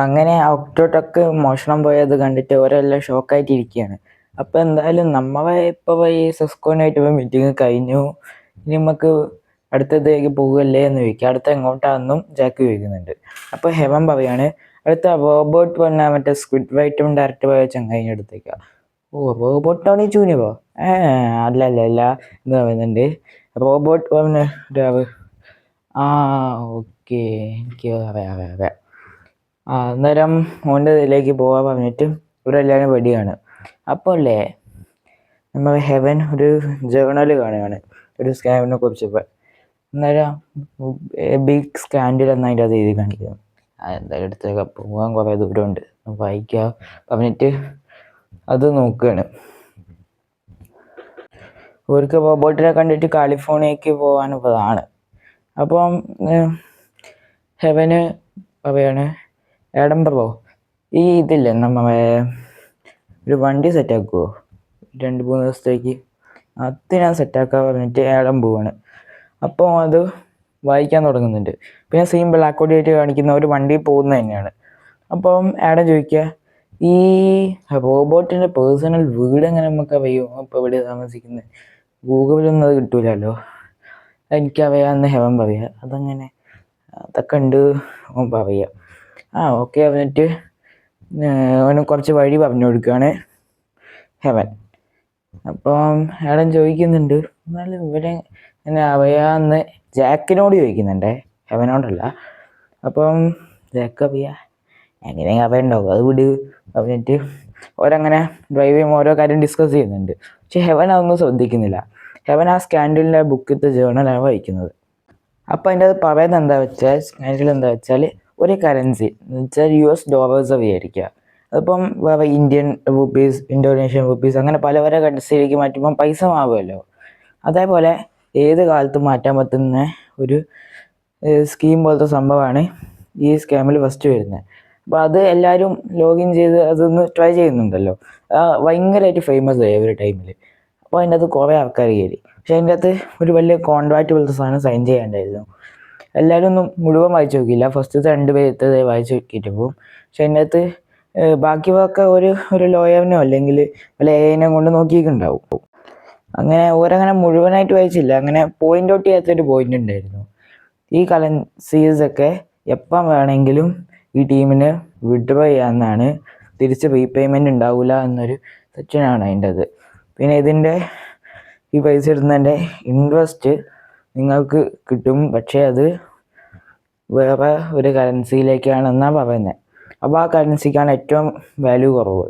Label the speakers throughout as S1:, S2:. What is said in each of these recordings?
S1: അങ്ങനെ ഒക്ടോടക്ക് മോഷണം പോയത് കണ്ടിട്ട് അവരെല്ലാം ഷോക്കായിട്ടിരിക്കുകയാണ്. അപ്പോൾ എന്തായാലും നമ്മളെ ഇപ്പോൾ ഈ സെസ്കോനായിട്ട് ഇപ്പോൾ മീറ്റിംഗ് കഴിഞ്ഞു, ഇനി നമുക്ക് അടുത്തതിലേക്ക് പോകുകയല്ലേ എന്ന് ചോദിക്കുക. അടുത്ത എങ്ങോട്ടാണെന്നും ജാക്ക് ചോദിക്കുന്നുണ്ട്. അപ്പോൾ ഹെവൻ പറയാണ് അടുത്ത റോബോട്ട് വന്ന മറ്റേ സ്ക്വിഡ് വൈറ്റും ഡയറക്റ്റ് പോയ ചങ്ങായിൻ്റെ അടുത്തേക്കാണ്. ഓ, റോബോട്ട് ടോണി ജൂനിയറോ? അല്ല എന്ന് പറയുന്നുണ്ട്. റോബോട്ട് പറഞ്ഞ ആ ഓക്കെ, എനിക്ക് അറിയാം. അന്നേരം ഓൻ്റെ ഇതിലേക്ക് പോകാൻ പറഞ്ഞിട്ട് ഇവരെല്ലാവരും റെഡിയാണ്. അപ്പോൾ അല്ലേ നമ്മൾ ഹെവൻ ഒരു ജേർണൽ കാണുകയാണ് ഒരു സ്കാമിനെ കുറിച്ചപ്പോൾ. അന്നേരം ബിഗ് സ്കാൻഡിൽ എന്ന് അതിൻ്റെ അത് എഴുതി കാണിക്കുന്നു. എന്തായാലും അടുത്തൊക്കെ പോകാൻ കുറേ ദൂരമുണ്ട്, വായിക്കാം പറഞ്ഞിട്ട് അത് നോക്കുകയാണ്. അവർക്ക് റോബോട്ടിനെ കണ്ടിട്ട് കാലിഫോർണിയക്ക് പോകാനുള്ളതാണ്. അപ്പം ഹെവന് പറയാണ് എഡംബറോ ഈ ഇതില്ലേ നമ്മളെ ഒരു വണ്ടി സെറ്റാക്കുമോ 2-3 ദിവസത്തേക്ക്, അത് ഞാൻ സെറ്റാക്കാൻ പറഞ്ഞിട്ട് ഏടം പോവാണ്. അപ്പോൾ അത് വായിക്കാൻ തുടങ്ങുന്നുണ്ട്. പിന്നെ സെയിം ബ്ലാക്ക് ആയിട്ട് കാണിക്കുന്ന ഒരു വണ്ടി പോകുന്നത് തന്നെയാണ്. അപ്പം ആഡം ചോദിക്കുക ഈ റോബോട്ടിൻ്റെ പേഴ്സണൽ വീട് എങ്ങനെ നമുക്ക് അറിയോ? അപ്പോൾ ഇവിടെ താമസിക്കുന്നത് ഗൂഗിളിലൊന്നും അത് കിട്ടൂലല്ലോ. എനിക്കറിയാമെന്ന് ഹെവൻ പറയുക. അതങ്ങനെ അതൊക്കെ ഉണ്ട് പറയുക. ഓക്കെ പറഞ്ഞിട്ട് അവന് കുറച്ച് വഴി പറഞ്ഞു കൊടുക്കുകയാണ് ഹെവൻ. അപ്പം ആഡം ചോദിക്കുന്നുണ്ട് എന്നാലും ഇവരെ എന്നെ അറിയാമെന്ന് ജാക്കിനോട് ചോദിക്കുന്നുണ്ടേ, ഹെവനോടല്ല. അപ്പം ജാക്ക് അറിയാ എങ്ങനെയെങ്കിലും അറിയണ്ടാവും, അത് വിട് പറഞ്ഞിട്ട് ഓരങ്ങനെ ഡ്രൈവ് ചെയ്യുമ്പോൾ ഓരോ കാര്യം ഡിസ്കസ് ചെയ്യുന്നുണ്ട്. പക്ഷെ ഹെവൻ അതൊന്നും ശ്രദ്ധിക്കുന്നില്ല. ഹെവൻ ആ സ്കാൻഡിലിൻ്റെ ബുക്കിലത്തെ ജേർണലാണ് വായിക്കുന്നത്. അപ്പോൾ അതിൻ്റെ അത് പറയുന്നത് എന്താ വെച്ചാൽ ഒരു കറൻസി എന്ന് വെച്ചാൽ US$ വിചാരിക്കുക. അതിപ്പം വേറെ ഇന്ത്യൻ റുപ്പീസ്, ഇന്തോനേഷ്യൻ റുപ്പീസ്, അങ്ങനെ പല പല കറൻസിയിലേക്ക് മാറ്റുമ്പം പൈസ മാറുമല്ലോ. അതേപോലെ ഏത് കാലത്തും മാറ്റാൻ പറ്റുന്ന ഒരു സ്കീം പോലത്തെ സംഭവമാണ് ഈ സ്കാമിൽ ഫസ്റ്റ് വരുന്നത്. അപ്പോൾ അത് എല്ലാവരും ലോഗിൻ ചെയ്ത് അതൊന്ന് ട്രൈ ചെയ്യുന്നുണ്ടല്ലോ. ഭയങ്കരമായിട്ട് ഫേമസ് ആയി ഒരു ടൈമിൽ. അപ്പോൾ അതിൻ്റെ അകത്ത് കുറേ ആൾക്കാർ കയറി. പക്ഷെ അതിൻ്റെ അകത്ത് ഒരു വലിയ കോൺട്രാക്റ്റ് പോലത്തെ സാധനം സൈൻ ചെയ്യാണ്ടായിരുന്നു. എല്ലാവരും ഒന്നും മുഴുവൻ വായിച്ചു നോക്കിയില്ല, ഫസ്റ്റത്തെ 2 പേര് വായിച്ചു നോക്കിയിട്ട് പോകും. പക്ഷെ അതിൻ്റെ അകത്ത് ബാക്കിയൊക്കെ ഒരു ലോയറിനോ അല്ലെങ്കിൽ വല്ല AI കൊണ്ട് നോക്കിയിട്ടുണ്ടാവും. അങ്ങനെ ഓരങ്ങനെ മുഴുവനായിട്ട് വായിച്ചില്ല. അങ്ങനെ പോയിന്റ് ഔട്ട് ചെയ്യാത്തൊരു പോയിന്റ് ഉണ്ടായിരുന്നു. ഈ കറൻസീസൊക്കെ എപ്പം വേണമെങ്കിലും ഈ ടീമിന് വിഡ്രോ ചെയ്യാമെന്നാണ്, തിരിച്ച് റീപേയ്മെൻറ്റ് ഉണ്ടാവില്ല എന്നൊരു സെക്ഷനാണ് അതിൻ്റെ അത്. പിന്നെ ഇതിൻ്റെ ഈ പൈസ ഇടുന്നതിൻ്റെ ഇൻട്രസ്റ്റ് നിങ്ങൾക്ക് കിട്ടും, പക്ഷേ അത് വേറെ ഒരു കറൻസിയിലേക്കാണെന്നാണ് പറയുന്നത്. അപ്പോൾ ആ കറൻസിക്കാണ് ഏറ്റവും വാല്യൂ കുറവ്.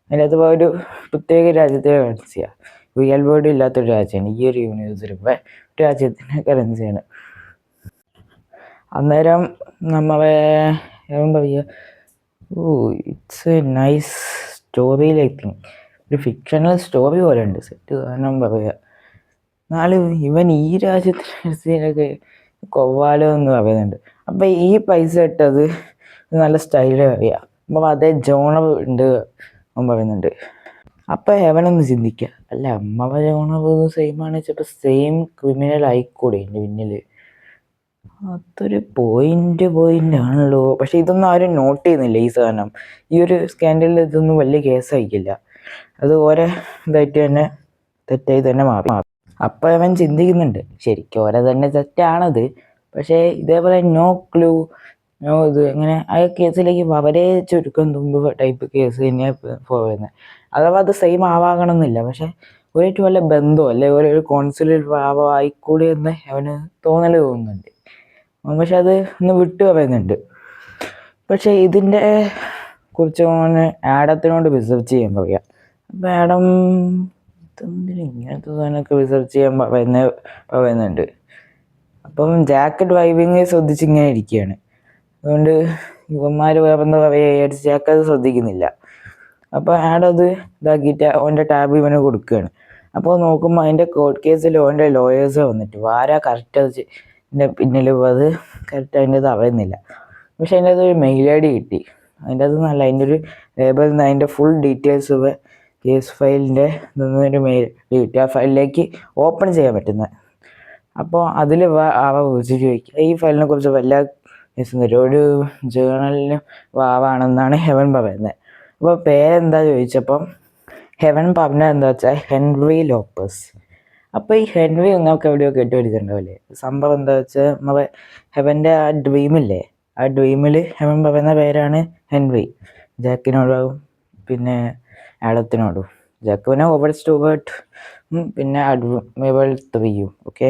S1: അതിൻ്റെ അകത്ത് ഒരു പ്രത്യേക രാജ്യത്തെ കറൻസിയാണ്, റിയൽ വേൾഡ് ഇല്ലാത്തൊരു രാജ്യമാണ് ഈ ഒരു യൂണിവേഴ്സിൽ ഒരു രാജ്യത്തിൻ്റെ കറൻസിയാണ്. അന്നേരം നമ്മളെ എന്താ പറയുക, it's A nice story like ഒരു ഫിക്ഷണൽ സ്റ്റോറി പോലെ ഉണ്ട് സെറ്റ്. കാരണം പറയുക എന്നാലും ഇവൻ ഈ രാജ്യത്തിനൊക്കെ കൊവ്വാലോ എന്ന് പറയുന്നുണ്ട്. അപ്പം ഈ പൈസ ഇട്ടത് നല്ല സ്റ്റൈല് അറിയാം. അപ്പം അതേ ജോണർ ഉണ്ട് പറയുന്നുണ്ട്. അപ്പം ഹെവനൊന്ന് ചിന്തിക്കുക, അല്ല അമ്മ ജോണർ സെയിമാണ്, ചിലപ്പോൾ സെയിം ക്രിമിനൽ ആയിക്കൂടെ എൻ്റെ പിന്നിൽ. അതൊരു പോയിന്റ് ആണല്ലോ. പക്ഷെ ഇതൊന്നും ആരും നോട്ട് ചെയ്യുന്നില്ല ഈ സാധനം. ഈ ഒരു സ്കാൻഡലിൽ ഇതൊന്നും വലിയ കേസായിക്കില്ല. അത് ഓരോ ഇതായിട്ട് തന്നെ തെറ്റായി തന്നെ മാറി. അപ്പോൾ അവൻ ചിന്തിക്കുന്നുണ്ട് ശരിക്കും ഓരോ തന്നെ തെറ്റാണത്, പക്ഷേ ഇതേപോലെ നോ ക്ലൂ നോ ഇത് അങ്ങനെ ആ കേസിലേക്ക് വളരെ ചുരുക്കം തുമ്പ് ടൈപ്പ് കേസ് തന്നെയാണ് പോകുന്നത്. അഥവാ അത് സെയിം ആവാകണമെന്നില്ല, പക്ഷെ ഒരേറ്റവും വല്ല ബന്ധമോ അല്ലെങ്കിൽ ഒരു കോൺസുലേറ്റ് ഭാവം ആയിക്കൂടി എന്ന് അവന് തോന്നുന്നുണ്ട്. പക്ഷെ അത് ഒന്ന് വിട്ടു പറയുന്നുണ്ട്. പക്ഷെ ഇതിൻ്റെ കുറിച്ച് അവന് ആഡത്തിനോട് റിസർച്ച് ചെയ്യാൻ പറയാം. അപ്പം ആഡം ഇതെന്തിനും ഇങ്ങനത്തെ സാധനമൊക്കെ റിസർച്ച് ചെയ്യാൻ പറയുന്നുണ്ട്. അപ്പം ജാക്ക് ഡ്രൈവിങ് ശ്രദ്ധിച്ചിങ്ങനെ ഇരിക്കുകയാണ്. അതുകൊണ്ട് ഇവന്മാർ വേറെന്താ പറയുക, ജാക്ക് അത് ശ്രദ്ധിക്കുന്നില്ല. അപ്പോൾ ആഡത് ഇതാക്കിയിട്ട് അവൻ്റെ ടാബ് ഇവന് കൊടുക്കുകയാണ്. അപ്പോൾ നോക്കുമ്പോൾ അതിൻ്റെ കോർട്ട് കേസിൽ അവൻ്റെ ലോയേഴ്സ് വന്നിട്ട് ആരാ കറക്റ്റ് അത് പിന്നിൽ അത് കറക്റ്റ് അതിൻ്റെ അത് അറിയുന്നില്ല. പക്ഷെ അതിൻ്റെ അത് ഒരു മെയിൽ ID കിട്ടി. അതിൻ്റെ അത് നല്ല അതിൻ്റെ ഒരു ലേബിളിൽ നിന്ന് അതിൻ്റെ ഫുൾ ഡീറ്റെയിൽസ് കേസ് ഫയലിൻ്റെ ഒരു മെയിൽ കിട്ടി. ആ ഫയലിലേക്ക് ഓപ്പൺ ചെയ്യാൻ പറ്റുന്നത്. അപ്പോൾ അതിൽ വിളിച്ച് ചോദിക്കുക ഈ ഫയലിനെ കുറിച്ച് വല്ല ഒരു ജേണലിന് വാവാണെന്നാണ് ഹെവൻ പറയുന്നത്. അപ്പോൾ പേരെന്താ ചോദിച്ചപ്പം ഹെവൻ പറഞ്ഞത് എന്താ വെച്ചാൽ ഹെൻറി ലോപ്പസ്. അപ്പോൾ ഈ ഹെൻറി നിങ്ങൾക്ക് എവിടെയോ കേട്ടുപിടിച്ചിട്ടുണ്ടാവില്ലേ? സംഭവം എന്താ വെച്ചാൽ നമ്മുടെ ഹെവൻ്റെ ആ ഡ്രീമില്ലേ, ആ ഡ്രീമിൽ ഹെവൻ പറയുന്ന പേരാണ് ഹെൻറി. ജാക്കിനോടും പിന്നെ ആഡത്തിനോടും. ജാക്കുവിനെ ഓവർ സ്റ്റൂവർട്ട്, പിന്നെ അഡ്മിറൽ 3യും. ഓക്കെ.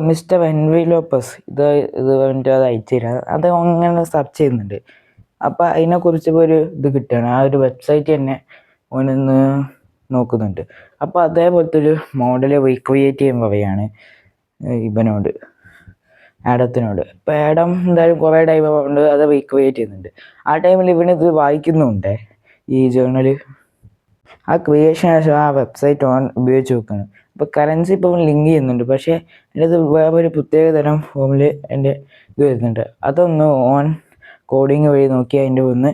S1: മിസ്റ്റർ ഹെൻറി ലോപ്പസ് ഇത് വേണ്ടിയിട്ട് അത് അയച്ചുതരാം. അത് അങ്ങനെ സെർച്ച് ചെയ്യുന്നുണ്ട്. അപ്പോൾ അതിനെക്കുറിച്ച് ഒരു ഇത് കിട്ടുകയാണ്. ആ ഒരു വെബ്സൈറ്റ് തന്നെ ഓനൊന്ന് നോക്കുന്നുണ്ട്. അപ്പോൾ അതേപോലത്തെ ഒരു മോഡൽ റീക്രിയേറ്റ് ചെയ്യാൻ പറയുകയാണ് ഇവനോട്, ആഡത്തിനോട്. അപ്പോൾ ആഡം എന്തായാലും കുറേ ടൈം കൊണ്ട് അത് റീക്രിയേറ്റ് ചെയ്യുന്നുണ്ട്. ആ ടൈമിൽ ഇവനിത് വായിക്കുന്നുണ്ട് ഈ ജേർണൽ. ആ ക്രിയേഷൻ ശേഷം ആ വെബ്സൈറ്റ് ഓൺ ഉപയോഗിച്ച് നോക്കുകയാണ്. അപ്പോൾ കറൻസി ഇപ്പോൾ ലിങ്ക് ചെയ്യുന്നുണ്ട്, പക്ഷേ എൻ്റെ അത് വേറൊരു പ്രത്യേക തരം ഫോമിൽ എൻ്റെ ഇത് വരുന്നുണ്ട്. അതൊന്ന് ഓൺ കോഡിങ് വഴി നോക്കി അതിൻ്റെ ഒന്ന്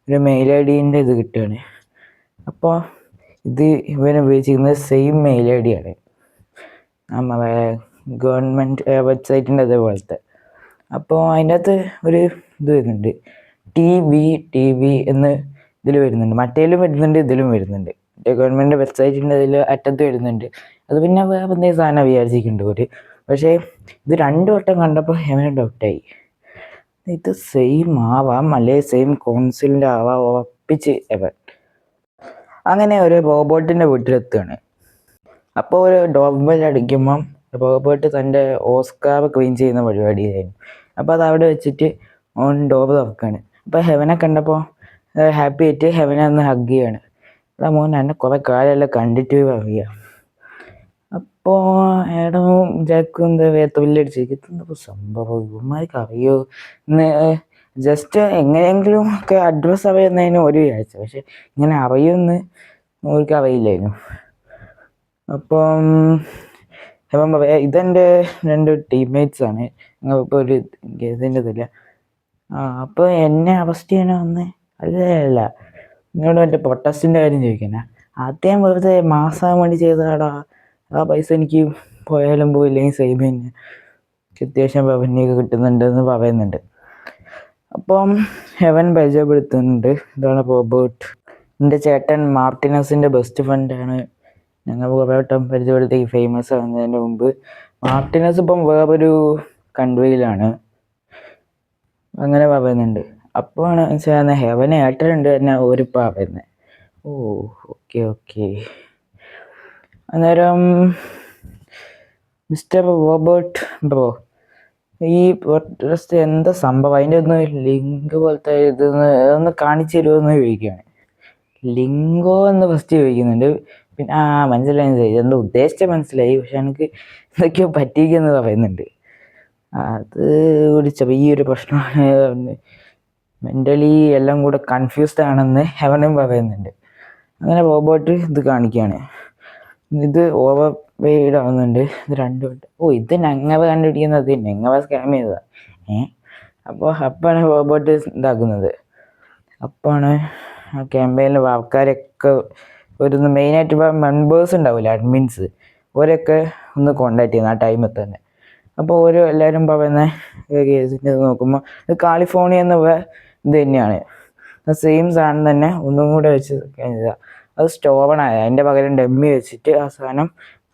S1: ഒരു മെയിൽ ഐ ഡീൻ്റെ ഇത് കിട്ടുകയാണ്. അപ്പോൾ ഇത് ഇവൻ ഉപയോഗിച്ചിരിക്കുന്നത് സെയിം മെയിൽ ഐ ഡി ആണ്, നമ്മളെ ഗവൺമെൻറ് വെബ്സൈറ്റിൻ്റെ അതേപോലത്തെ. അപ്പോൾ അതിൻ്റെ അകത്ത് ഒരു ഇത് വരുന്നുണ്ട്, ടി വി എന്ന് ഇതിൽ വരുന്നുണ്ട്. മറ്റേലും വരുന്നുണ്ട്, ഇതിലും വരുന്നുണ്ട്. ഗവൺമെൻറ് വെബ്സൈറ്റിൻ്റെ ഇതിൽ അറ്റത്ത് വരുന്നുണ്ട്. അത് പിന്നെ വേറെ എന്തെങ്കിലും സാധനം വിചാരിച്ചിട്ടുണ്ട് ഒരു. പക്ഷേ ഇത് 2 വട്ടം കണ്ടപ്പോൾ എവന് ഡൗട്ടായി, ഇത് സെയിം ആവാം അല്ലെ സെയിം കൗൺസിലിൻ്റെ ആവാം ഉറപ്പിച്ച് എവൻ. അങ്ങനെ ഒരു റോബോട്ടിൻ്റെ വീട്ടിലെത്തുകയാണ്. അപ്പോൾ ഒരു ഡോർബെൽ അടിക്കുമ്പം റോബോട്ട് തൻ്റെ ഓസ്കാർ ക്ലീൻ ചെയ്യുന്ന പരിപാടിയായിരുന്നു. അപ്പോൾ അത് അവിടെ വെച്ചിട്ട് ഓൺ ഡോർ തുറക്കുകയാണ്. അപ്പോൾ ഹെവനെ കണ്ടപ്പോൾ ഹാപ്പി ആയിട്ട് ഹെവനെ ഒന്ന് ഹഗ് ചെയ്യാണ്. എടാ മോൻ, എന്നെ കുറേ കാലമെല്ലാം കണ്ടിട്ട് പറയുക. അപ്പോൾ ഏടവും ജാക്കും എന്താ തൊല്ലടിച്ചിരിക്കും, സംഭവം ഇവന്മാർക്ക് അറിയോ എന്ന് ജസ്റ്റ് എങ്ങനെയെങ്കിലും ഒക്കെ അഡ്രസ്സ് അറിയുന്നതിന് ഒരു വിചാരിച്ചു. പക്ഷെ ഇങ്ങനെ അറിയുമെന്ന് അവർക്ക് അറിയില്ലായിരുന്നു. അപ്പം അപ്പം പറയാം, ഇതെൻ്റെ 2 ടീംമേറ്റ്സാണ്, ഇപ്പോൾ ഒരു ഇതിൻ്റെ ഇതില്ല. അപ്പോൾ എന്നെ അറസ്റ്റ് ചെയ്യാനോ വന്നേ? അല്ല, നിന്നോട് മറ്റേ പ്രൊട്ടസ്റ്റിൻ്റെ കാര്യം ചോദിക്കാനാ. അദ്ദേഹം വെറുതെ മാസാൻ വേണ്ടി ചെയ്തതാടാ. ആ പൈസ എനിക്ക് പോയാലും പോയില്ലെങ്കിൽ സെയിം തന്നെ, അത്യാവശ്യം റവന്യൂക്കെ കിട്ടുന്നുണ്ടെന്ന് പറയുന്നുണ്ട്. അപ്പം ഹെവൻ പരിചയപ്പെടുത്തുന്നുണ്ട്, ഇതാണ് റോബോട്ട്, എൻ്റെ ചേട്ടൻ മാർട്ടിനസിൻ്റെ ബെസ്റ്റ് ഫ്രണ്ടാണ്. ഞങ്ങൾ കുറേ വട്ടം പരിചയപ്പെടുത്തി ഫേമസ് ആകുന്നതിന് മുമ്പ്. മാർട്ടിനസ് ഇപ്പം വേറൊരു കൺട്രിയിലാണ് അങ്ങനെ പറയുന്നുണ്ട്. അപ്പോഴാണ് മനസ്സിലാകുന്ന ഹെവൻ ഏട്ടനുണ്ട് തന്നെ ഒരു പറയുന്നത്. ഓ ഓക്കെ. അന്നേരം മിസ്റ്റർ റോബർട്ട് ബ്രോ, ഈ പ്രൊട്ടസ്റ്റ് എന്താ സംഭവം, അതിൻ്റെ ഒന്ന് ലിങ്ക് പോലത്തെ ഇതൊന്ന് കാണിച്ചു തരുമോ ചോദിക്കുകയാണ്. ലിങ്കോ എന്ന് ഫസ്റ്റ് ചോദിക്കുന്നുണ്ട്. പിന്നെ മനസ്സിലായി, എന്താ ഉദ്ദേശിച്ച മനസ്സിലായി. പക്ഷെ എനിക്ക് എന്തൊക്കെയോ പറ്റിയെന്ന് പറയുന്നുണ്ട്. അത് ഒരു ചെറിയൊരു പ്രശ്നമാണ്, മെൻ്റലി എല്ലാം കൂടെ കൺഫ്യൂസ്ഡ് ആണെന്ന് ഹെവനും പറയുന്നുണ്ട്. അങ്ങനെ റോബോട്ട് ഇത് കാണിക്കുകയാണ്. ഇത് ഓവർ വെയ്ഡ് ആവുന്നുണ്ട്. ഇത് 2 വട്ടം. ഇത് ഞങ്ങൾ കണ്ടുപിടിക്കുന്നത്, ഞങ്ങൾ സ്കാം ചെയ്തതാണ്. അപ്പോഴാണ് റോബോട്ട് ഇതാക്കുന്നത്. അപ്പോഴാണ് ആ ക്യാമ്പയിനിൽ ആൾക്കാരൊക്കെ മെയിനായിട്ട് മെമ്പേഴ്സ് ഉണ്ടാവില്ല, അഡ്മിൻസ്, അവരൊക്കെ ഒന്ന് കോണ്ടാക്ട് ചെയ്യുന്നത് ആ ടൈമിൽ തന്നെ. അപ്പോൾ എല്ലാവരും പറയുന്ന കേസിൻ്റെ ഇത് നോക്കുമ്പോൾ ഇത് കാലിഫോർണിയ എന്നുള്ള ഇത് തന്നെയാണ്. സെയിം സാധനം തന്നെ ഒന്നും കൂടെ വെച്ച് കഴിഞ്ഞാൽ അത് സ്റ്റോവണായ അതിൻ്റെ പകരം ഡമ്മി വെച്ചിട്ട് ആ സാധനം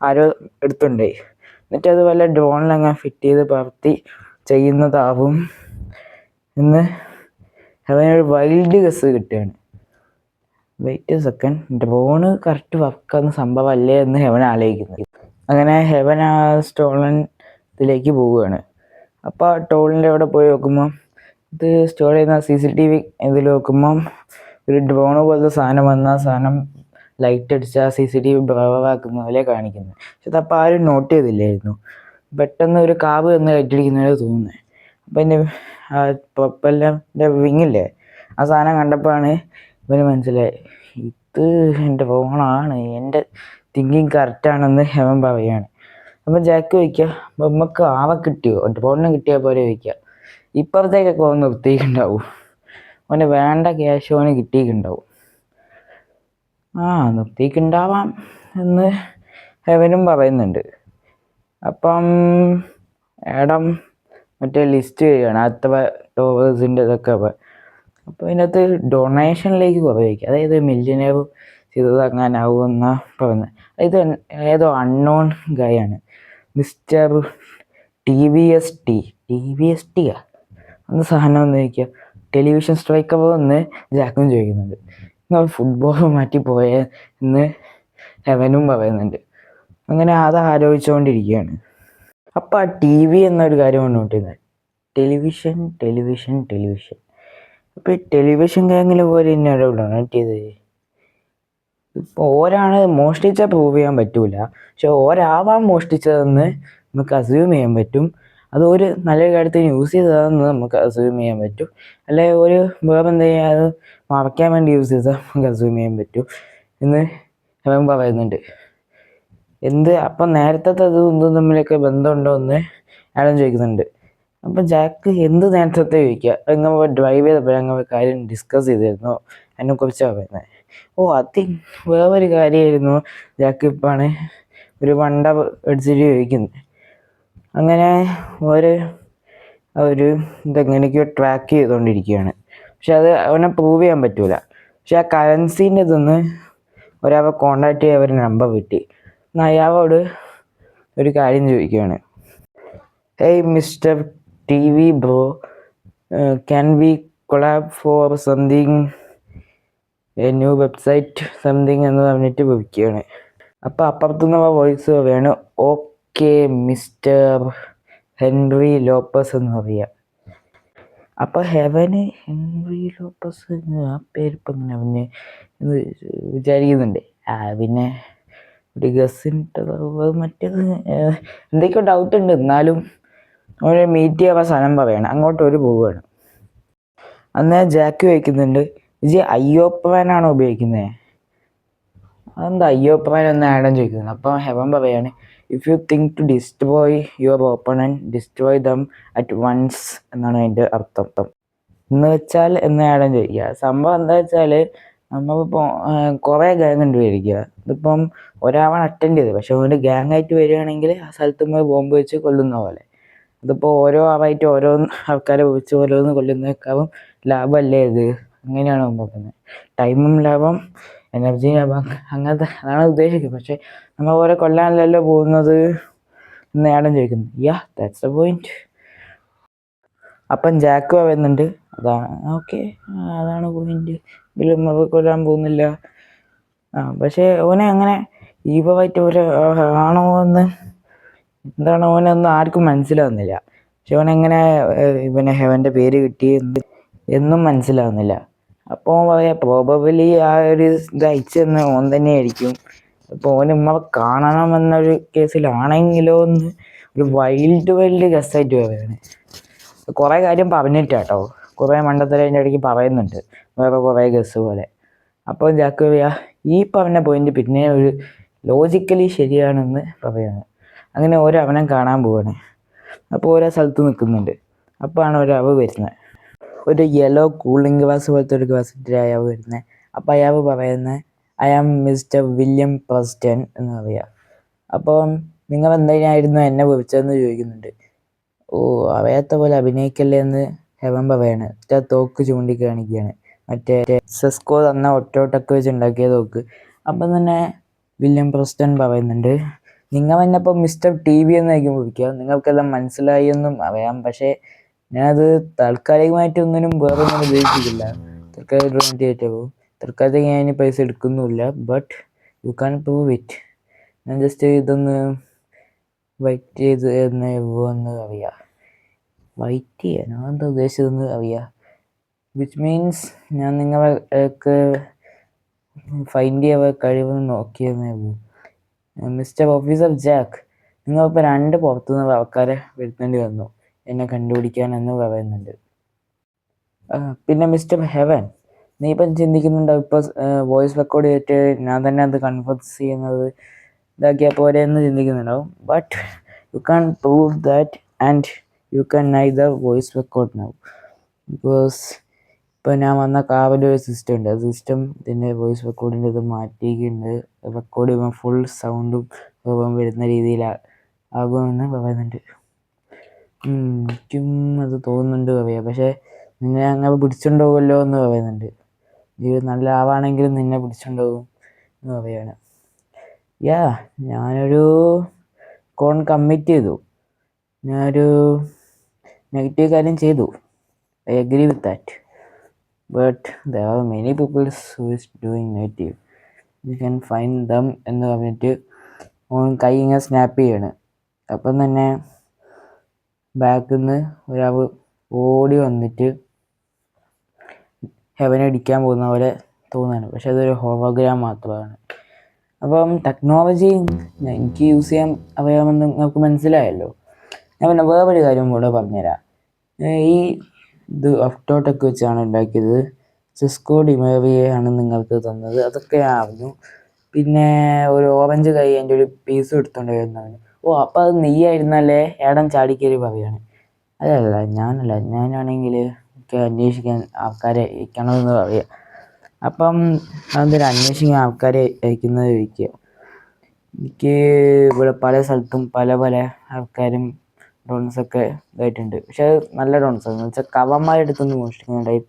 S1: ആരോ എടുത്തുണ്ടായി. എന്നിട്ട് അത് വല്ല ഡ്രോണിലങ്ങനെ ഫിറ്റ് ചെയ്ത് പറത്തി ചെയ്യുന്നതാവും എന്ന് അവനൊരു വൈൽഡ് ഗസ് കിട്ടുകയാണ്. വെയിറ്റ് സെക്കൻഡ്, ഡ്രോണ് കറക്റ്റ് വർക്കാകുന്ന സംഭവം അല്ലേ എന്ന് ഹെവൻ ആലോചിക്കുന്നത്. അങ്ങനെ ഹെവൻ ആ സ്റ്റോളൻ ഇതിലേക്ക് പോവുകയാണ്. അപ്പോൾ ആ ടോളിൻ്റെ അവിടെ പോയി നോക്കുമ്പം ഇത് സ്റ്റോർ ചെയ്യുന്ന CCTV ഇതിൽ നോക്കുമ്പം ഒരു ഡ്രോണ് പോലത്തെ സാധനം വന്ന ആ സാധനം ലൈറ്റ് അടിച്ച് ആ CCTV ബ്ലറാക്കുന്ന പോലെ കാണിക്കുന്നത്. പക്ഷെ അതപ്പോൾ ആരും നോട്ട് ചെയ്തില്ലായിരുന്നു. പെട്ടെന്ന് ഒരു കാവ് വന്ന് കയറ്റിടിക്കുന്നതിൽ തോന്നുന്നത്. അപ്പം എൻ്റെ പ്രൊപ്പല്ലറിൻ്റെ വിങ്ങില്ലേ, ആ സാധനം കണ്ടപ്പോഴാണ് ഇവന് മനസ്സിലായി, ഇത് എൻ്റെ ഫോണാണ്, എൻ്റെ തിങ്കിങ് കറക്റ്റാണെന്ന് ഹെവൻ പറയുകയാണ്. അപ്പം ജാക്ക് ചോദിക്കുക, നമുക്ക് ആവെ കിട്ടിയോ, ഡ്രോണിനെ കിട്ടിയാൽ പോലെ ചോദിക്കുക. ഇപ്പുറത്തേക്കൊക്കെ ഓൻ നിർത്തിയിട്ടുണ്ടാവും, അവന് വേണ്ട ക്യാഷ് ഓന് കിട്ടിയിട്ടുണ്ടാവും. നിർത്തിയിട്ടുണ്ടാവാം എന്ന് ഹെവനും പറയുന്നുണ്ട്. അപ്പം ആഡം മറ്റേ ലിസ്റ്റ് വരികയാണ് അത്ര ടോവേഴ്സിൻ്റെ ഇതൊക്കെ. അപ്പോൾ ഇതിനകത്ത് ഡൊണേഷനിലേക്ക് കുറേ വയ്ക്കുക, അതായത് മില്യനെയർ ചെയ്തത് അങ്ങനാവുമെന്നാ പറയുന്നത്. ഇത് ഏതോ അൺനോൺ ഗായാണ് മിസ്റ്റർ ടി വി എസ് ടിയാ അന്ന് സാധനം ഒന്ന് ചോദിക്കുക. ടെലിവിഷൻ സ്ട്രൈക്കർ എന്ന് ജാക്കും ചോദിക്കുന്നുണ്ട്. നിങ്ങൾ ഫുട്ബോൾ മാറ്റി പോയെന്ന് ഹെവനും പറയുന്നുണ്ട്. അങ്ങനെ അത് ആലോചിച്ചുകൊണ്ടിരിക്കുകയാണ്. അപ്പം ആ ടി വി എന്നൊരു കാര്യമാണ് നോട്ടിരുന്നത്. Television television television. അപ്പോൾ ഈ ടെലിവിഷൻ ഗാങ്ങിൽ പോലെ തന്നെയാണ് ഡൊണേറ്റ് ചെയ്തത്. ഇപ്പോൾ ഓരാണ് മോഷ്ടിച്ചാൽ പ്രൂവ് ചെയ്യാൻ പറ്റൂല, പക്ഷെ ഓരാവാൻ മോഷ്ടിച്ചതെന്ന് നമുക്ക് അസ്യൂം ചെയ്യാൻ പറ്റും. അത് ഒരു നല്ല കാര്യത്തിന് യൂസ് ചെയ്തതാണെന്ന് നമുക്ക് അസ്യൂം ചെയ്യാൻ പറ്റും. അല്ലെ ഒരു വേറെ എന്ത് ചെയ്യാൻ അത് മറയ്ക്കാൻ വേണ്ടി യൂസ് ചെയ്താൽ നമുക്ക് അസ്യൂം ചെയ്യാൻ പറ്റും എന്ന് അവൻ പറയുന്നുണ്ട്. അപ്പം നേരത്തെ അതും ഇതും തമ്മിലൊക്കെ ബന്ധമുണ്ടോ എന്ന് ആഡം ചോദിക്കുന്നുണ്ട്. അപ്പം ജാക്ക് എന്ത് നേരത്തെ ചോദിക്കുക, അങ്ങനെ ഡ്രൈവ് ചെയ്തപ്പോൾ ഞങ്ങൾ കാര്യം ഡിസ്കസ് ചെയ്തിരുന്നു അതിനെക്കുറിച്ചാണ് പറയുന്നത്. അത് വേറൊരു കാര്യമായിരുന്നു. ജാക്ക് ഇപ്പാണ് ഒരു വണ്ട അടിച്ചിട്ട് ചോദിക്കുന്നത്. അങ്ങനെ ഒരു ഇതെങ്ങനെയൊക്കെയോ ട്രാക്ക് ചെയ്തുകൊണ്ടിരിക്കുകയാണ്. പക്ഷെ അത് അവനെ പ്രൂവ് ചെയ്യാൻ പറ്റൂല. പക്ഷെ ആ കറൻസീൻ്റെ ഇതൊന്ന് ഒരാളെ കോണ്ടാക്ട് ചെയ്യാൻ ഒരു നമ്പർ കിട്ടി. എന്നാൽ അയാളോട് ഒരു കാര്യം ചോദിക്കുകയാണ്. Hey mister T V bro, can we collab for something, a new website something എന്ന് പറഞ്ഞിട്ട് വിളിക്കുകയാണ്. അപ്പോൾ അപ്പുറത്തുനിന്നുള്ള വോയിസ് പറയാണ്, ഓക്കെ മിസ്റ്റർ ഹെൻറി ലോപ്പസ് എന്ന് പറയുക. അപ്പോൾ ഹെവന് ഹെൻറി ലോപ്പസ് ആ പേരിപ്പം ഇങ്ങനെ അവന് എന്ന് വിചാരിക്കുന്നുണ്ട്. പിന്നെ ഒരു ഗസിൻ്റെ മറ്റേത് എന്തൊക്കെയോ ഡൗട്ട് ഉണ്ട്. എന്നാലും അവന് മീറ്റ് ചെയ്യാൻ സ്ഥലം പറയാണ്. അങ്ങോട്ട് ഒരു പോവുകയാണ്. അന്ന് ജാക്ക് ചോദിക്കുന്നുണ്ട്, ഇജ് അയ്യോപ്പനാണോ ഉപയോഗിക്കുന്നത്? അതെന്താ അയ്യോപ്പൻ എന്ന് ആഡം ചോദിക്കുന്നത്. അപ്പം ഹെവൻ പറയാണ്, if you think to destroy your opponent destroy them at once എന്നാണ് അതിൻ്റെ അർത്ഥം. എന്ന് വെച്ചാൽ എന്ന് ആഡം ചോദിക്കുക. സംഭവം എന്താ വെച്ചാൽ നമ്മളിപ്പോൾ കുറേ ഗ്യാങ് ഉണ്ട് വരിക. ഇതിപ്പം ഒരാവൺ അറ്റൻഡ് ചെയ്ത്, പക്ഷെ ഒരു ഗ്യാങ് ആയിട്ട് വരികയാണെങ്കിൽ ആ സ്ഥലത്ത് ബോംബ് വെച്ച് കൊല്ലുന്ന പോലെ. അതിപ്പോൾ ഓരോ ആളായിട്ട് ഓരോ ആൾക്കാരെ വിളിച്ച് ഓരോന്ന് കൊല്ലുന്നേക്കാളും ലാഭമല്ലേ ഇത്? അങ്ങനെയാണ് നോക്കുന്നത്. ടൈമും ലാഭം, എനർജി ലാഭം, അങ്ങനത്തെ അതാണ് ഉദ്ദേശിക്കുന്നത്. പക്ഷെ നമ്മൾ ഓരോ കൊല്ലാനല്ലല്ലോ പോകുന്നത് എന്ന് ആഡം ചോദിക്കുന്നു. That's the point. അപ്പം ജാക്ക് പറയുന്നുണ്ട്, ഓക്കെ അതാണ് പോയിന്റ്, ഇതിലും നമ്മൾ കൊല്ലാൻ പോകുന്നില്ല. പക്ഷേ ഓനെ അങ്ങനെ ഈവായിട്ട് ആണോ എന്ന് എന്താണ് ഓനൊന്നും ആർക്കും മനസ്സിലാവുന്നില്ല. പക്ഷെ ഓനെങ്ങനെ ഇവനെ ഹെവൻ്റെ പേര് കിട്ടി എന്നും മനസ്സിലാവുന്നില്ല. അപ്പോൾ പറയാം പ്രോബബിലി ആ ഒരു ഇത് അയച്ചെന്ന് ഓൻ തന്നെയായിരിക്കും. അപ്പോൾ ഓന് നമ്മളെ കാണണമെന്നൊരു കേസിലാണെങ്കിലോ എന്ന് ഒരു വൈൽഡ് ഗസ്സായിട്ട് പറയുകയാണ്. കുറേ കാര്യം പറഞ്ഞിട്ടാട്ടോ, കുറേ മണ്ടത്തരം അതിൻ്റെ ഇടയ്ക്ക് പറയുന്നുണ്ട്, വേറെ കുറേ ഗസ് പോലെ. അപ്പോൾ ജാക്ക് പറയാ ഈ പറഞ്ഞ പോയിന്റ് പിന്നെ ഒരു ലോജിക്കലി ശരിയാണെന്ന് പറയാണ്. അങ്ങനെ അവനെ കാണാൻ പോവാണ്. അപ്പോൾ ഓരോ സ്ഥലത്ത് നിൽക്കുന്നുണ്ട്. അപ്പോഴാണ് ഒരാൾ വരുന്നത്, ഒരു യെല്ലോ കൂളിംഗ് ഗ്ലാസ് പോലത്തെ ഒരു ഗ്ലാസ്സിൻ്റെ അയാൾ വരുന്നത്. അപ്പോൾ അയാൾ പറയുന്നത്, I am mister William Preston എന്ന് പറയുക. അപ്പം നിങ്ങൾ എന്തിനായിരുന്നു എന്നെ വിളിച്ചതെന്ന് ചോദിക്കുന്നുണ്ട്. അറിയാത്ത പോലെ അഭിനയിക്കല്ലേ എന്ന് ഹെവൻ പറയാണ്. തോക്ക് ചൂണ്ടിക്കാണിക്കുകയാണ്, മറ്റേ സെസ്കോ തന്ന ഒറ്റോട്ടൊക്കെ വെച്ച് ഉണ്ടാക്കിയ തോക്ക്. അപ്പം തന്നെ വില്യം പ്രസ്റ്റൺ പറയുന്നുണ്ട്, നിങ്ങൾ എന്നെ ഇപ്പോൾ മിസ്റ്റർ ടി വി എന്നായിരിക്കും വിളിക്കുക, നിങ്ങൾക്കെല്ലാം മനസ്സിലായി എന്നും അറിയാം, പക്ഷേ ഞാനത് താൽക്കാലികമായിട്ടൊന്നിനും വേറൊന്നും ഉപയോഗിച്ചിട്ടില്ല. തൽക്കാലം വേണ്ടി ആയിട്ടാവും. തൽക്കാലത്തേക്ക് ഞാൻ ഇനി പൈസ എടുക്കുന്നുമില്ല. But you can prove it. ഞാൻ ജസ്റ്റ് ഇതൊന്ന് വൈറ്റ് ചെയ്ത് എന്ന് അറിയാം. വൈറ്റ് ചെയ്യാനോ എന്താ ഉദ്ദേശിച്ചതെന്ന് അറിയാം. വിച്ച് മീൻസ് ഞാൻ നിങ്ങൾക്ക് ഫൈൻഡ് ചെയ്യാൻ കഴിവെന്ന് നോക്കിയെന്നേ ഉള്ളൂ. മിസ്റ്റർ ഓഫീസർ ജാക്ക്, നിങ്ങളിപ്പോൾ 2 പുറത്തുനിന്ന് ആൾക്കാരെ വരുത്തേണ്ടി വന്നു എന്നെ കണ്ടുപിടിക്കാൻ എന്ന് പറയുന്നുണ്ട്. പിന്നെ മിസ്റ്റർ ഹെവൻ, നീ ഇപ്പം ചിന്തിക്കുന്നുണ്ടാവും ഇപ്പോൾ വോയിസ് റെക്കോർഡ് ചെയ്തിട്ട് ഞാൻ തന്നെ അത് കൺഫേസ് ചെയ്യുന്നത് ഇതാക്കിയാൽ പോരെ എന്ന് ചിന്തിക്കുന്നുണ്ടാവും. But you can prove that and you can neither voice record now. Because ഇപ്പോൾ ഞാൻ വന്ന കാറിൻ്റെ ഒരു സിസ്റ്റം ഉണ്ട്. ആ സിസ്റ്റം ഇതിൻ്റെ വോയിസ് റെക്കോർഡിൻ്റെ ഇത് മാറ്റിയിട്ടുണ്ട്. റെക്കോർഡ് ചെയ്യുമ്പോൾ ഫുൾ സൗണ്ടും വരുന്ന രീതിയിൽ ആകുമെന്ന് പറയുന്നുണ്ട്. എനിക്കും അത് തോന്നുന്നുണ്ട് ഭവ്യ. പക്ഷേ നിന്നെ ഞങ്ങൾ പിടിച്ചുകൊണ്ടുപോകുമല്ലോ എന്ന് പറയുന്നുണ്ട്. നീ നല്ല ആവാണെങ്കിലും നിന്നെ പിടിച്ചുകൊണ്ടുപോകും എന്ന് പറയാണ്. ഞാനൊരു കമ്മിറ്റ് ചെയ്തു. ഞാനൊരു നെഗറ്റീവ് കാര്യം ചെയ്തു. I agree with that. But there are many peoples who is doing negative. You can find them എന്ന് പറഞ്ഞിട്ട് ഓൻ കൈ ഇങ്ങനെ സ്നാപ്പ് ചെയ്യാണ്. അപ്പം തന്നെ ബാക്കിൽ നിന്ന് ഒരാൾ ഓടി വന്നിട്ട് ഹെവനെ ഇടിക്കാൻ പോകുന്ന പോലെ തോന്നുകയാണ്. പക്ഷെ അതൊരു ഹോളോഗ്രാം മാത്രമാണ്. അപ്പം ടെക്നോളജി എനിക്ക് യൂസ് ചെയ്യാൻ അറിയാമെന്ന് നിങ്ങൾക്ക് മനസ്സിലായല്ലോ. ഞാൻ പിന്നെ വേറൊരു കാര്യം കൂടെ പറഞ്ഞുതരാം. ഈ ഇത് ഒക്ടോടെക് വെച്ചാണ് ഉണ്ടാക്കിയത്. സിസ്കോ ഡിമേറിയാണ് നിങ്ങൾക്ക് തന്നത്. അതൊക്കെ അറിഞ്ഞു. പിന്നെ ഒരു ഓറഞ്ച് കൈ എൻ്റെ ഒരു പീസ് എടുത്തോണ്ട് വരുന്നവന്. അപ്പം അത് നീയായിരുന്നല്ലേ ഏടൻ ചാടിക്കയറി പറയാണ്. ഞാനാണെങ്കിൽ എനിക്ക് അന്വേഷിക്കാൻ ആൾക്കാരെ അയക്കണമെന്ന് പറയുക. അപ്പം അതെന്തൊരു അന്വേഷിക്കാൻ ആൾക്കാരെ അയക്കുന്നത് ചോദിക്കുക. എനിക്ക് ഇവിടെ പല സ്ഥലത്തും പല പല ആൾക്കാരും ഡ്രോൺസൊക്കെ ഇതായിട്ടുണ്ട്. പക്ഷെ അത് നല്ല ഡ്രോൺസാണ്. എന്ന് വെച്ചാൽ കവന്മാരെടുത്തൊന്ന് മോഷ്ടിക്കുന്ന ടൈപ്പ്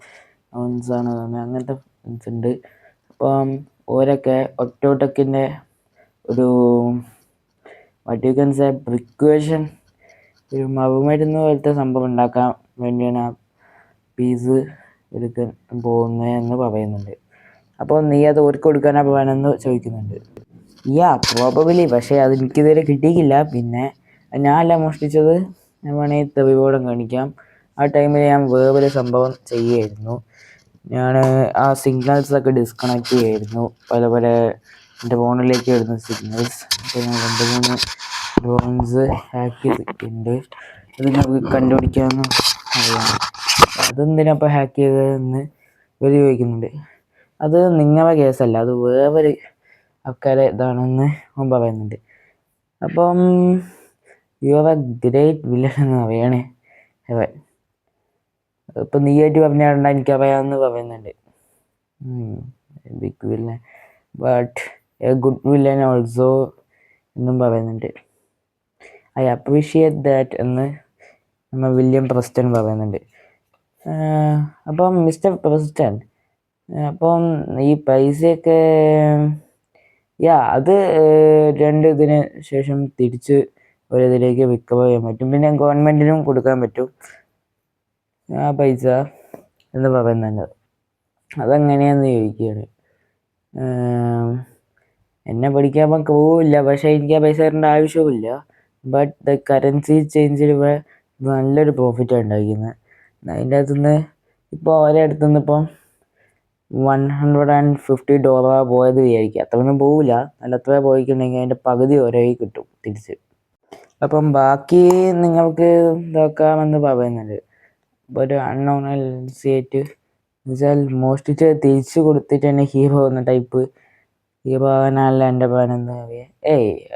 S1: ഡ്രോൺസാണ്. അങ്ങനത്തെ ഡ്രോൺസ് ഉണ്ട്. അപ്പം ഓരൊക്കെ ഒക്ടോടെക്കിൻ്റെ ഒരു what you can say precaution, ഒരു മറുമരുന്ന് പോലത്തെ സംഭവം ഉണ്ടാക്കാൻ വേണ്ടിയാണ് ആ പീസ് എടുക്കാൻ പോകുന്നതെന്ന് പറയുന്നുണ്ട്. അപ്പോൾ നീ അത് ഓർക്ക് കൊടുക്കാനാ പോകാനെന്ന് ചോദിക്കുന്നുണ്ട്. പ്രോബബിലി. പക്ഷേ അത് എനിക്കിതുവരെ കിട്ടിയിട്ടില്ല. പിന്നെ ഞാനല്ല മോഷ്ടിച്ചത്. ഞാൻ വേണമെങ്കിൽ തെളിവോടെ കാണിക്കാം. ആ ടൈമിൽ ഞാൻ വേറൊരു സംഭവം ചെയ്യുമായിരുന്നു. ഞാൻ ആ സിഗ്നൽസൊക്കെ ഡിസ്കണക്ട് ചെയ്യുമായിരുന്നു. പല പല എൻ്റെ ഫോണിലേക്ക് വരുന്ന സിഗ്നൽസ്. അപ്പോൾ ഞാൻ 2-3 ഡ്രോൺസ് ഹാക്ക് ചെയ്തിട്ടുണ്ട്. അത് നമുക്ക് കണ്ടുപിടിക്കാമെന്ന് അറിയാം. അതെന്തിനപ്പോൾ ഹാക്ക് ചെയ്തതെന്ന് ഇവർ ചോദിക്കുന്നുണ്ട്. അത് നിങ്ങളുടെ കേസല്ല, അത് വേറൊരു ആൾക്കാരെ ഇതാണെന്ന് അവൻ പറയുന്നുണ്ട്. അപ്പം you are a great villain എന്ന് പറയണേ അവൻ. ഇപ്പം നീയായിട്ട് പറഞ്ഞാൽ എനിക്കറിയാമെന്ന് പറയുന്നുണ്ട്. Big villain but a good villain also എന്നും പറയുന്നുണ്ട്. ഐ അപ്രീഷിയേറ്റ് ദാറ്റ് എന്ന് നമ്മൾ വില്യം പ്രസ്റ്റൺ പറയുന്നുണ്ട്. അപ്പം മിസ്റ്റർ പ്രസ്റ്റൺ, അപ്പം ഈ പൈസയൊക്കെ അത് 2 ഇതിന് ശേഷം തിരിച്ച് ഒരിതിലേക്ക് റിക്കവർ ചെയ്യാൻ പറ്റും. പിന്നെ ഗവൺമെൻറ്റിനും കൊടുക്കാൻ പറ്റും ആ പൈസ എന്ന് പറയുന്നുണ്ട്. അതെങ്ങനെയാണെന്ന് ചോദിക്കുകയാണ്. എന്നെ പഠിക്കാൻ പോവില്ല, പക്ഷേ എനിക്ക് ആ പൈസ തരേണ്ട ആവശ്യവുമില്ല. ബട്ട് ദ കറൻസി ചേഞ്ചിൽ നല്ലൊരു പ്രോഫിറ്റാണ് ഉണ്ടായിരിക്കുന്നത്. അതിൻ്റെ അകത്തുനിന്ന് ഇപ്പോൾ ഓരോ അടുത്തുനിന്ന് ഇപ്പം $150 പോയത് വിചാരിക്കുക. അത്രയൊന്നും പോവില്ല. അത്ര പോയിട്ടുണ്ടെങ്കിൽ അതിൻ്റെ പകുതി ഓരോ കിട്ടും തിരിച്ച്. അപ്പം ബാക്കി നിങ്ങൾക്ക് ഇതാക്കാമെന്ന് പറയുന്നുണ്ട്. ഇപ്പോൾ ഒരു അൺനോൺ ആയിട്ട് എന്നുവെച്ചാൽ മോഷ്ടിച്ച് തിരിച്ചു കൊടുത്തിട്ട് തന്നെ ഹീറോ എന്ന ടൈപ്പ് ഹീറോ ആകാനല്ല എൻ്റെ പ്ലാൻ എന്ന് പറയാം.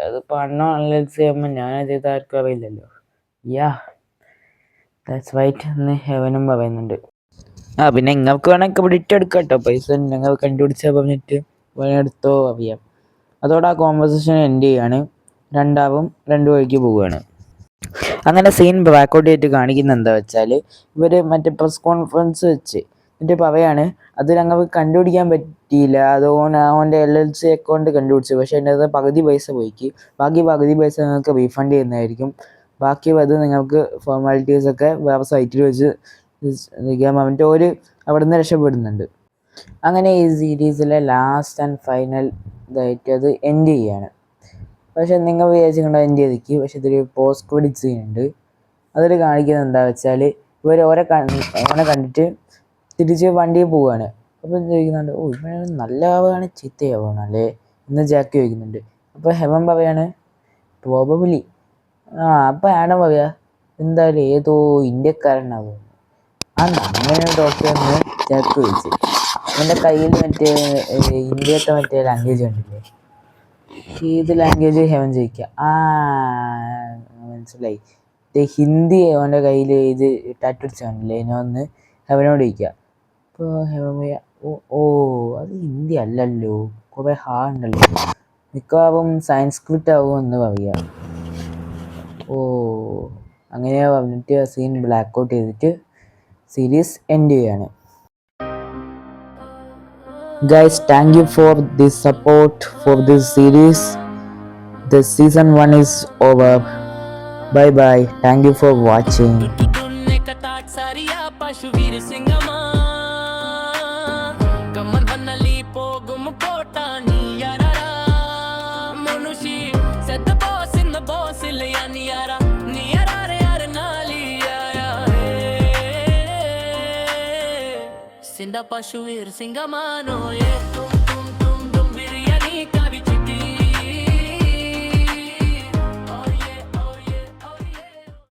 S1: അതിപ്പോൾ അൺനോൺ ആകുമ്പോൾ ഞാനത് ചെയ്ത് ആർക്കും അറിയില്ലല്ലോ. ദാറ്റ്സ് റൈറ്റ് എന്ന് ഹെവനും പറയുന്നുണ്ട്. പിന്നെ നിങ്ങൾക്ക് വേണമെങ്കിൽ ഇവിടെ ഇട്ടെടുക്കാം കേട്ടോ. പൈസ ഞങ്ങൾ കണ്ടുപിടിച്ചാൽ പറഞ്ഞിട്ട് എടുത്തോ അറിയാം. അതോടെ ആ കോൺവെർസേഷൻ എൻഡ് ചെയ്യാണ്. രണ്ടാവും 2 വഴിക്ക് പോവുകയാണ്. അങ്ങനെ സീൻ ബാക്കൗട്ട് ചെയ്തിട്ട് കാണിക്കുന്നത് എന്താ വെച്ചാൽ ഇവർ മറ്റേ പ്രസ് കോൺഫറൻസ് വെച്ച് എന്നിട്ട് പറയാണ് അത് ഞങ്ങൾക്ക് കണ്ടുപിടിക്കാൻ പറ്റിയില്ല. അത് ഓൻ്റെ LLC അക്കൗണ്ട് കണ്ടുപിടിച്ചു. പക്ഷേ അതിൻ്റെ അത് പകുതി പൈസ പോയിക്ക്. പകുതി പൈസ നിങ്ങൾക്ക് റീഫണ്ട് ചെയ്യുന്നതായിരിക്കും. ബാക്കി അത് നിങ്ങൾക്ക് ഫോർമാലിറ്റീസൊക്കെ വേറെ സൈറ്റിൽ വെച്ച് പറഞ്ഞിട്ട് അവിടെ നിന്ന് രക്ഷപ്പെടുന്നുണ്ട്. അങ്ങനെ ഈ സീരീസിലെ ലാസ്റ്റ് ആൻഡ് ഫൈനൽ ഇതായിട്ട് അത് എൻഡ് ചെയ്യാണ്. പക്ഷെ നിങ്ങൾ വിചാരിച്ചിട്ടുണ്ടോ എൻഡ് ചെയ്തിക്ക്. പക്ഷെ ഇതൊരു പോസ്റ്റ് ക്രെഡിറ്റ് സീൻ ഉണ്ട്. അതിൽ കാണിക്കുന്നത് എന്താ വെച്ചാൽ ഇവർ ഓനെ കണ്ടിട്ട് തിരിച്ച് വണ്ടിയിൽ പോവുകയാണ്. അപ്പം ചോദിക്കുന്നുണ്ട്, ഇവനെ നല്ല ആവുകയാണ് ചീത്തയാവുകയാണ് അല്ലേ എന്ന് ജാക്ക് ചോദിക്കുന്നുണ്ട്. അപ്പോൾ ഹെവൻ പറയാണ് പ്രോബബിലി. അപ്പം ആഡം പറയാ എന്തായാലും ഏതോ ഇന്ത്യക്കാരനാവും. അങ്ങനെ ഡോക്ടർ എന്ന് ജാക്ക് ചോദിച്ചു. എൻ്റെ കയ്യിൽ മറ്റേ ഇന്ത്യത്തെ മറ്റേ ലാംഗ്വേജ് കണ്ടില്ലേ, ഏത് ലാംഗ്വേജ് ഹെവൻ ചോദിക്കുക. മനസ്സിലായി. ഹിന്ദി അവൻ്റെ കയ്യിൽ ഇത് ടാറ്റു അടിച്ച് കാണില്ലേ അതിനൊന്ന് ഹെവനോട് ചോദിക്കുക. അപ്പോൾ ഹെവൻ പറയാ അത് ഹിന്ദി അല്ലല്ലോ, കുറേ ഉണ്ടല്ലോ, മിക്കവാറും സംസ്കൃത് ആവും എന്ന് പറയുക. അങ്ങനെ പറഞ്ഞിട്ട് ആ സീൻ ബ്ലാക്ക് ഔട്ട് ചെയ്തിട്ട് സീരീസ് എൻഡ് ചെയ്യാണ്. Guys, thank you for this support for this series. The season 1 is over. Bye bye. Thank you for watching.
S2: Sinda Pashuvir Singamano, yeah.